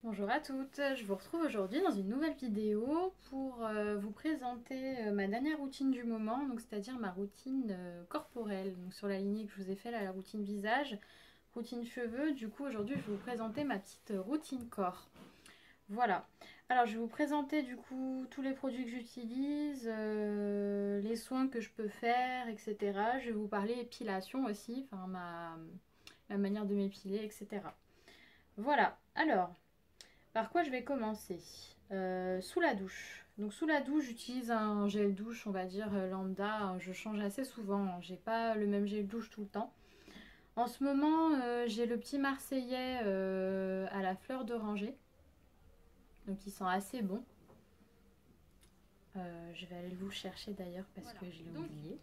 Bonjour à toutes, je vous retrouve aujourd'hui dans une nouvelle vidéo pour vous présenter ma dernière routine du moment, donc c'est-à-dire ma routine corporelle. Donc sur la lignée que je vous ai fait là, la routine visage, routine cheveux, du coup aujourd'hui je vais vous présenter ma petite routine corps. Voilà, alors je vais vous présenter du coup tous les produits que j'utilise, les soins que je peux faire, etc. Je vais vous parler épilation aussi, enfin ma manière de m'épiler, etc. Voilà, alors... Par quoi je vais commencer? Sous la douche. Donc sous la douche, j'utilise un gel douche, on va dire lambda. Je change assez souvent. J'ai pas le même gel douche tout le temps. En ce moment, j'ai le petit Marseillais à la fleur d'oranger. Donc il sent assez bon. Je vais aller vous chercher d'ailleurs parce que je l'ai oublié.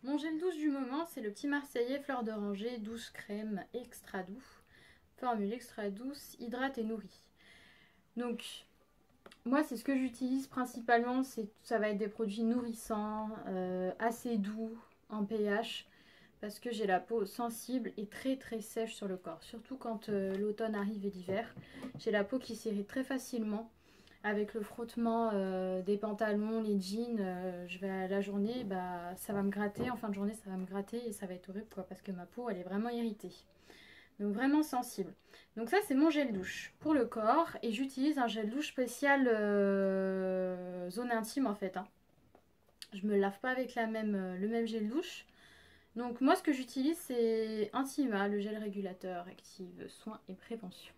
Mon gel douche du moment, c'est le petit Marseillais fleur d'oranger, douce crème extra doux. Formule extra douce, hydrate et nourrit. Donc moi, c'est ce que j'utilise principalement, ça va être des produits nourrissants, assez doux en pH, parce que j'ai la peau sensible et très très sèche sur le corps. Surtout quand l'automne arrive et l'hiver. J'ai la peau qui s'irrite très facilement. Avec le frottement des pantalons, les jeans, je vais à la journée, bah, ça va me gratter. En fin de journée, ça va me gratter et ça va être horrible quoi, parce que ma peau, elle est vraiment irritée. Donc vraiment sensible. Donc ça c'est mon gel douche pour le corps et j'utilise un gel douche spécial zone intime en fait. Je me lave pas avec le même gel douche. Donc moi ce que j'utilise c'est Intima, le gel régulateur active soins et prévention.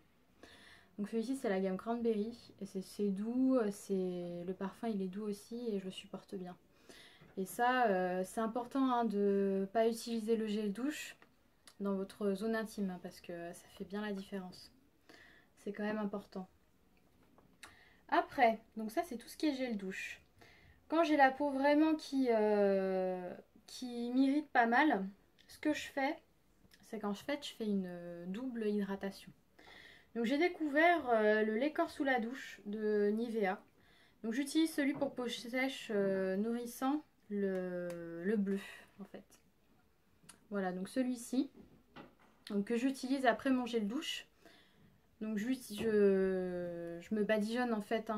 Donc celui-ci c'est la gamme Cranberry et c'est doux, le parfum il est doux aussi et je le supporte bien. Et ça c'est important de ne pas utiliser le gel douche dans votre zone intime parce que ça fait bien la différence. C'est quand même important. Après, donc ça c'est tout ce qui est gel douche. Quand j'ai la peau vraiment qui m'irrite pas mal, ce que je fais, c'est qu'en fait je fais une double hydratation. Donc j'ai découvert le lait corps sous la douche de Nivea. Donc j'utilise celui pour peau sèche nourrissant, le bleu en fait. Voilà, donc celui-ci, que j'utilise après mon gel douche. Donc je me badigeonne en fait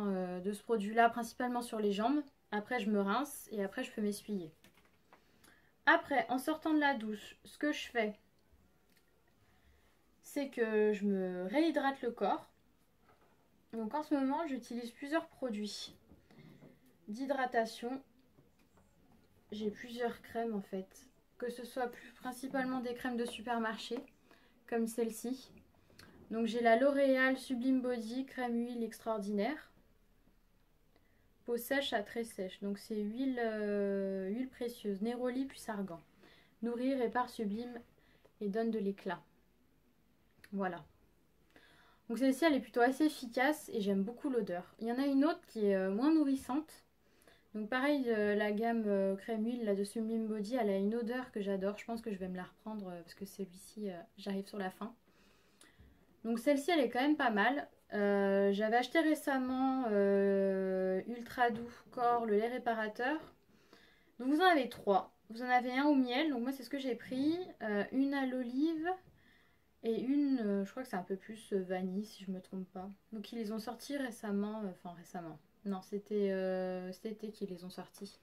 de ce produit-là, principalement sur les jambes. Après je me rince et après je peux m'essuyer. Après, en sortant de la douche, ce que je fais, c'est que je me réhydrate le corps. Donc en ce moment, j'utilise plusieurs produits d'hydratation. J'ai plusieurs crèmes en fait. Que ce soit principalement des crèmes de supermarché, comme celle-ci. Donc j'ai la L'Oréal Sublime Body Crème Huile Extraordinaire. Peau sèche à très sèche. Donc c'est huile précieuse, Néroli puis Argan. Nourrit, répare, sublime et donne de l'éclat. Voilà. Donc celle-ci elle est plutôt assez efficace et j'aime beaucoup l'odeur. Il y en a une autre qui est moins nourrissante. Donc pareil, la gamme crème huile là, de Sublime Body, elle a une odeur que j'adore. Je pense que je vais me la reprendre parce que celui-ci, j'arrive sur la fin. Donc celle-ci elle est quand même pas mal. J'avais acheté récemment Ultra Doux Corps, le lait réparateur. Donc vous en avez trois. Vous en avez un au miel, donc moi c'est ce que j'ai pris. Une à l'olive et une, je crois que c'est un peu plus vanille si je me trompe pas. Donc ils les ont sortis récemment, enfin récemment. Non, cet été qu'ils les ont sortis.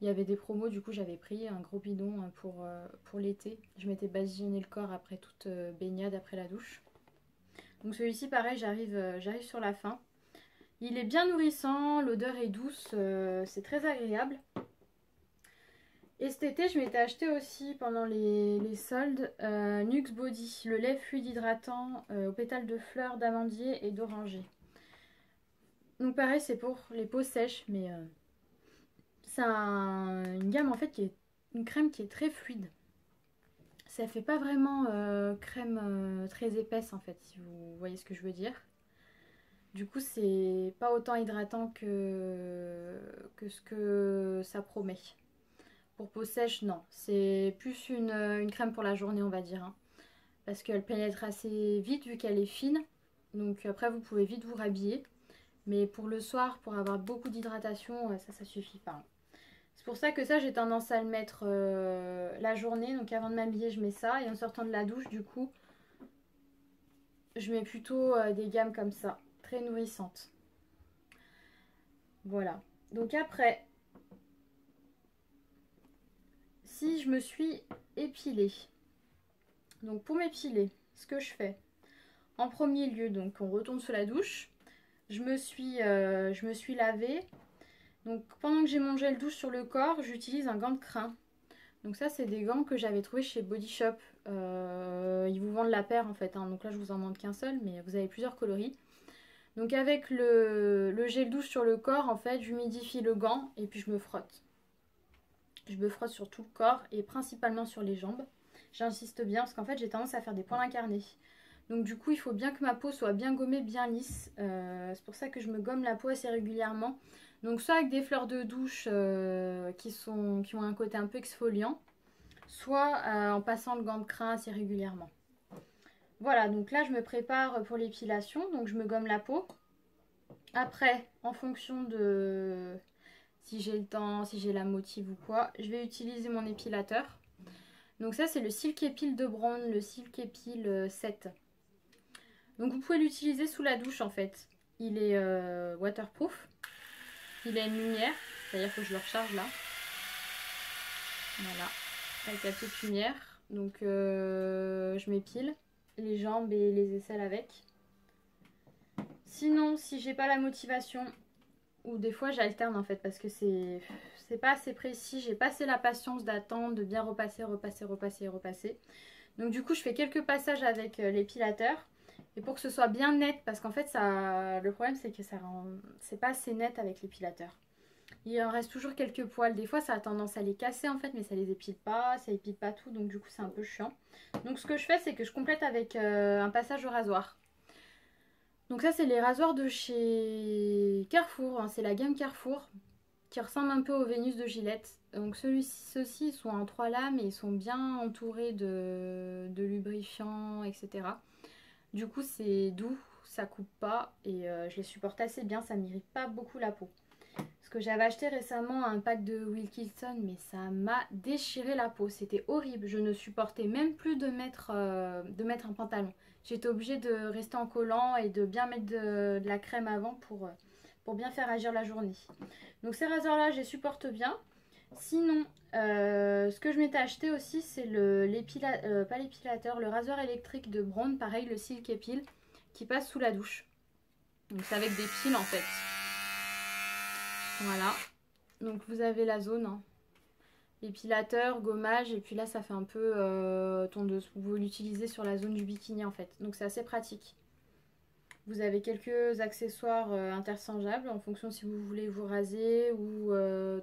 Il y avait des promos, du coup j'avais pris un gros bidon pour l'été. Je m'étais badigeonné le corps après toute baignade après la douche. Donc celui-ci pareil, j'arrive sur la fin. Il est bien nourrissant, l'odeur est douce, c'est très agréable. Et cet été, je m'étais acheté aussi pendant les soldes Nux Body, le lait fluide hydratant aux pétales de fleurs, d'amandier et d'oranger. Donc pareil, c'est pour les peaux sèches, mais c'est une gamme en fait qui est une crème qui est très fluide. Ça fait pas vraiment crème très épaisse en fait, si vous voyez ce que je veux dire. Du coup, c'est pas autant hydratant que ce que ça promet. Pour peau sèche, non. C'est plus une crème pour la journée, on va dire. Parce qu'elle pénètre assez vite vu qu'elle est fine. Donc après, vous pouvez vite vous rhabiller. Mais pour le soir, pour avoir beaucoup d'hydratation, ça suffit pas. C'est pour ça que ça, j'ai tendance à le mettre la journée. Donc avant de m'habiller, je mets ça. Et en sortant de la douche, du coup, je mets plutôt des gammes comme ça, très nourrissantes. Voilà. Donc après, si je me suis épilée, donc pour m'épiler, ce que je fais, en premier lieu, donc on retourne sous la douche, je me suis lavée. Donc pendant que j'ai mon gel douche sur le corps, j'utilise un gant de crin. Donc ça, c'est des gants que j'avais trouvé chez Body Shop. Ils vous vendent la paire en fait, hein. Donc là, je vous en montre qu'un seul, mais vous avez plusieurs coloris. Donc avec le gel douche sur le corps, en fait, j'humidifie le gant et puis je me frotte. Je me frotte sur tout le corps et principalement sur les jambes. J'insiste bien parce qu'en fait, j'ai tendance à faire des poils incarnés. Donc du coup, il faut bien que ma peau soit bien gommée, bien lisse. C'est pour ça que je me gomme la peau assez régulièrement. Donc soit avec des fleurs de douche qui ont un côté un peu exfoliant, soit en passant le gant de crin assez régulièrement. Voilà, donc là je me prépare pour l'épilation, donc je me gomme la peau. Après, en fonction de si j'ai le temps, si j'ai la motive ou quoi, je vais utiliser mon épilateur. Donc ça c'est le Silk Epil de Braun, le Silk Epil 7. Donc vous pouvez l'utiliser sous la douche en fait. Il est waterproof. Il a une lumière, c'est-à-dire que je le recharge là. Voilà, avec la petite lumière. Donc je m'épile les jambes et les aisselles avec. Sinon, si j'ai pas la motivation, ou des fois j'alterne en fait parce que c'est pas assez précis, j'ai pas assez la patience d'attendre, de bien repasser. Donc du coup je fais quelques passages avec l'épilateur. Et pour que ce soit bien net, parce qu'en fait le problème c'est que c'est pas assez net avec l'épilateur. Il en reste toujours quelques poils. Des fois, ça a tendance à les casser en fait, mais ça les épile pas, ça épile pas tout, donc du coup, c'est un peu chiant. Donc, ce que je fais, c'est que je complète avec un passage au rasoir. Donc ça, c'est les rasoirs de chez Carrefour, hein. C'est la gamme Carrefour, qui ressemble un peu au Vénus de Gillette. Donc ceux-ci, ils sont en 3 lames et ils sont bien entourés de lubrifiants, etc. Du coup, c'est doux, ça coupe pas et je les supporte assez bien, ça m'irrite pas beaucoup la peau. Parce que j'avais acheté récemment un pack de Wilkinson, mais ça m'a déchiré la peau. C'était horrible. Je ne supportais même plus de mettre un pantalon. J'étais obligée de rester en collant et de bien mettre de la crème avant pour bien faire agir la journée. Donc ces rasoirs-là, je les supporte bien. Sinon, ce que je m'étais acheté aussi, c'est pas l'épilateur, le rasoir électrique de Braun, pareil, le Silk Epil, qui passe sous la douche. Donc c'est avec des piles en fait. Voilà, donc vous avez la zone, hein. Épilateur, gommage, et puis là ça fait un peu tondeuse. Vous l'utilisez sur la zone du bikini en fait, donc c'est assez pratique. Vous avez quelques accessoires interchangeables en fonction si vous voulez vous raser ou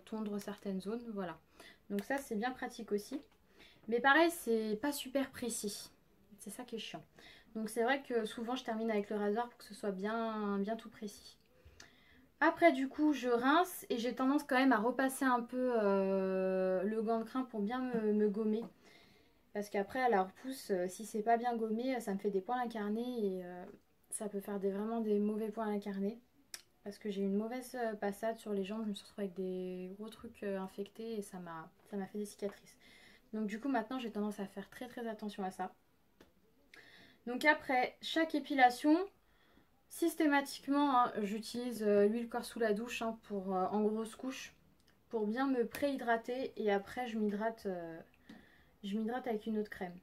tondre certaines zones, voilà. Donc ça c'est bien pratique aussi. Mais pareil, c'est pas super précis, c'est ça qui est chiant. Donc c'est vrai que souvent je termine avec le rasoir pour que ce soit bien tout précis. Après du coup je rince et j'ai tendance quand même à repasser un peu le gant de crin pour bien me gommer. Parce qu'après à la repousse, si c'est pas bien gommé, ça me fait des poils incarnés et ça peut faire vraiment des mauvais poils incarnés. Parce que j'ai eu une mauvaise passade sur les jambes, je me suis retrouvée avec des gros trucs infectés et ça m'a fait des cicatrices. Donc du coup maintenant j'ai tendance à faire très attention à ça. Donc après chaque épilation, systématiquement, hein, j'utilise l'huile corps sous la douche, hein, en grosse couche pour bien me préhydrater et après je m'hydrate avec une autre crème.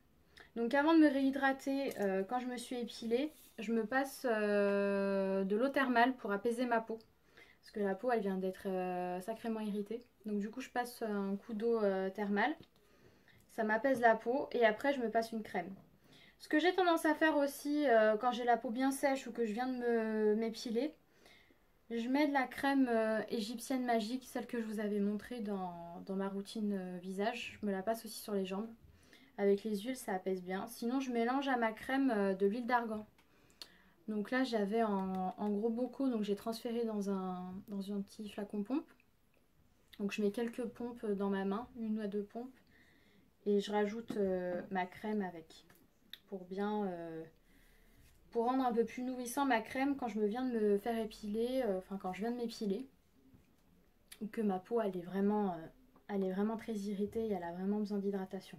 Donc avant de me réhydrater, quand je me suis épilée, je me passe de l'eau thermale pour apaiser ma peau. Parce que la peau elle vient d'être sacrément irritée. Donc du coup je passe un coup d'eau thermale. Ça m'apaise la peau et après je me passe une crème. Ce que j'ai tendance à faire aussi quand j'ai la peau bien sèche ou que je viens de m'épiler, je mets de la crème égyptienne magique, celle que je vous avais montrée dans ma routine visage. Je me la passe aussi sur les jambes. Avec les huiles, ça apaise bien. Sinon, je mélange à ma crème de l'huile d'argan. Donc là, j'avais en gros bocaux, donc j'ai transféré dans un petit flacon pompe. Donc je mets quelques pompes dans ma main, 1 ou 2 pompes. Et je rajoute ma crème avec. Pour rendre un peu plus nourrissant ma crème quand je viens de me faire épiler, quand je viens de m'épiler, ou que ma peau elle est vraiment très irritée et elle a vraiment besoin d'hydratation.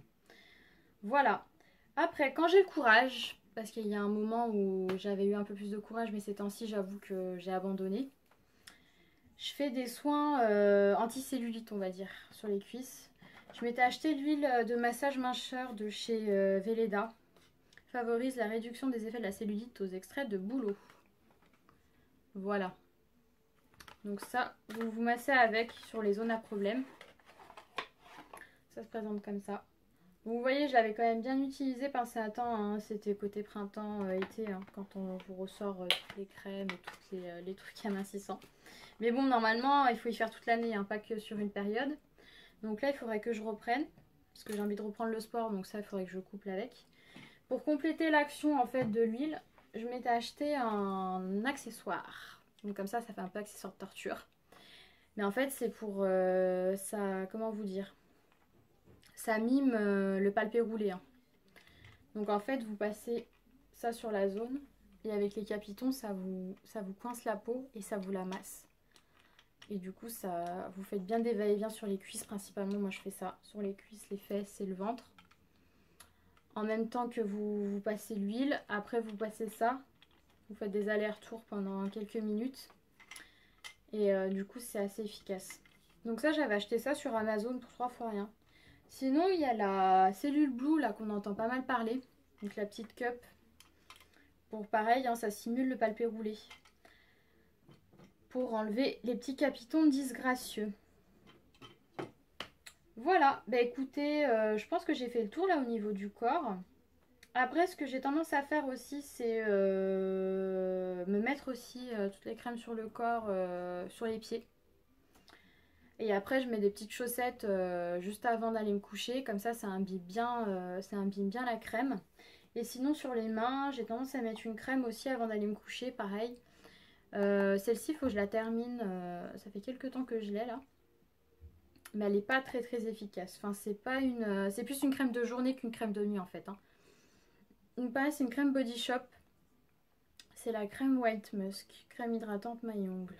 Voilà. Après, quand j'ai le courage, parce qu'il y a un moment où j'avais eu un peu plus de courage, mais ces temps-ci j'avoue que j'ai abandonné. Je fais des soins anti-cellulite, on va dire, sur les cuisses. Je m'étais acheté l'huile de massage mincheur de chez Velleda. Favorise la réduction des effets de la cellulite aux extraits de bouleau. Voilà. Donc ça, vous vous massez avec sur les zones à problème. Ça se présente comme ça. Donc vous voyez, je l'avais quand même bien utilisé passé un temps. Hein. C'était côté printemps-été, hein, quand on vous ressort toutes les crèmes et tous les trucs amincissants. Mais bon, normalement, il faut y faire toute l'année, hein, pas que sur une période. Donc là, il faudrait que je reprenne, parce que j'ai envie de reprendre le sport, donc ça, il faudrait que je couple avec. Pour compléter l'action en fait de l'huile, je m'étais acheté un accessoire. Donc comme ça fait un peu accessoire de torture. Mais en fait, c'est pour ça, comment vous dire, ça mime le palpé roulé. Hein. Donc en fait, vous passez ça sur la zone et avec les capitons, ça vous coince la peau et ça vous la masse. Et du coup, ça vous faites bien des va-et-vient sur les cuisses principalement. Moi, je fais ça sur les cuisses, les fesses et le ventre. En même temps que vous passez l'huile, après vous passez ça. Vous faites des allers-retours pendant quelques minutes. Et du coup, c'est assez efficace. Donc ça, j'avais acheté ça sur Amazon pour 3 fois rien. Sinon, il y a la cellule Blue, là, qu'on entend pas mal parler. Donc la petite cup. Pour pareil, hein, ça simule le palpé roulé. Pour enlever les petits capitons disgracieux. Voilà, bah écoutez, je pense que j'ai fait le tour là au niveau du corps. Après, ce que j'ai tendance à faire aussi, c'est me mettre aussi toutes les crèmes sur le corps, sur les pieds. Et après, je mets des petites chaussettes juste avant d'aller me coucher. Comme ça imbibe bien la crème. Et sinon, sur les mains, j'ai tendance à mettre une crème aussi avant d'aller me coucher, pareil. Celle-ci, il faut que je la termine. Ça fait quelques temps que je l'ai là. Mais elle n'est pas très très efficace. Enfin, c'est plus une crème de journée qu'une crème de nuit en fait. Hein. Donc pareil, c'est une crème Body Shop. C'est la crème White Musk, crème hydratante maille-ongle.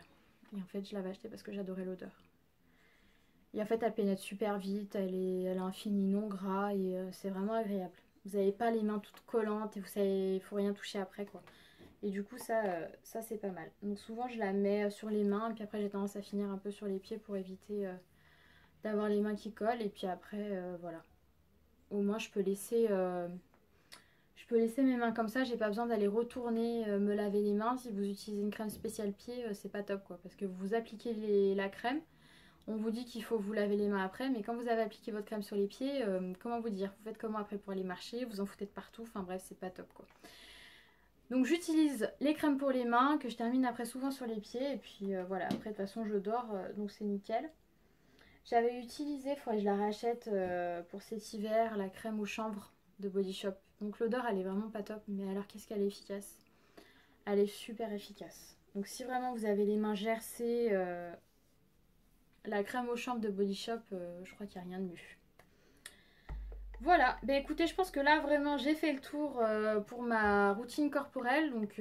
Et en fait, je l'avais achetée parce que j'adorais l'odeur. Et en fait, elle pénètre super vite, elle a un fini non gras et c'est vraiment agréable. Vous n'avez pas les mains toutes collantes et vous savez, il faut rien toucher après quoi. Et du coup, ça c'est pas mal. Donc souvent, je la mets sur les mains et puis après, j'ai tendance à finir un peu sur les pieds pour éviter d'avoir les mains qui collent. Et puis après, voilà. Au moins, je peux laisser mes mains comme ça. J'ai pas besoin d'aller retourner me laver les mains. Si vous utilisez une crème spéciale pied, c'est pas top quoi. Parce que vous appliquez la crème. On vous dit qu'il faut vous laver les mains après, mais quand vous avez appliqué votre crème sur les pieds, comment vous dire, vous faites comment après pour aller marcher, vous en foutez de partout, enfin bref, c'est pas top quoi. Donc j'utilise les crèmes pour les mains, que je termine après souvent sur les pieds, et puis voilà, après de toute façon je dors, donc c'est nickel. J'avais utilisé, il faudrait que je la rachète pour cet hiver, la crème au chanvre de Body Shop. Donc l'odeur elle est vraiment pas top, mais alors qu'est-ce qu'elle est efficace. Elle est super efficace. Donc si vraiment vous avez les mains gercées, la crème au chanvre de Body Shop, je crois qu'il n'y a rien de mieux. Voilà, bah écoutez, je pense que là vraiment j'ai fait le tour pour ma routine corporelle. Donc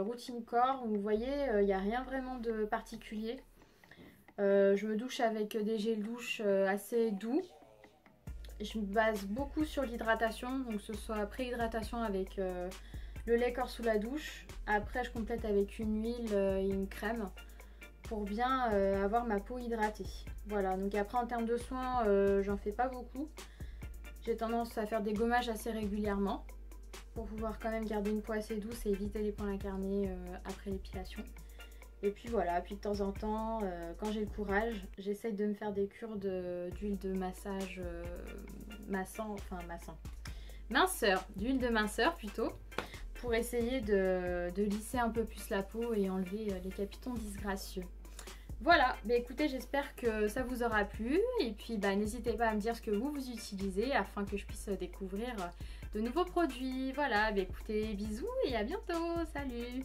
routine corps, vous voyez, il n'y a rien vraiment de particulier. Je me douche avec des gels douche assez doux. Je me base beaucoup sur l'hydratation, donc que ce soit pré-hydratation avec le lait corps sous la douche. Après je complète avec une huile et une crème pour bien avoir ma peau hydratée. Voilà, donc après en termes de soins, j'en fais pas beaucoup. J'ai tendance à faire des gommages assez régulièrement pour pouvoir quand même garder une peau assez douce et éviter les points incarnés après l'épilation. Et puis voilà, puis de temps en temps, quand j'ai le courage, j'essaye de me faire des cures d'huile de massage minceur, d'huile de minceur plutôt, pour essayer de lisser un peu plus la peau et enlever les capitons disgracieux. Voilà, bah écoutez, j'espère que ça vous aura plu et puis bah, n'hésitez pas à me dire ce que vous utilisez afin que je puisse découvrir de nouveaux produits. Voilà, bah écoutez, bisous et à bientôt, salut!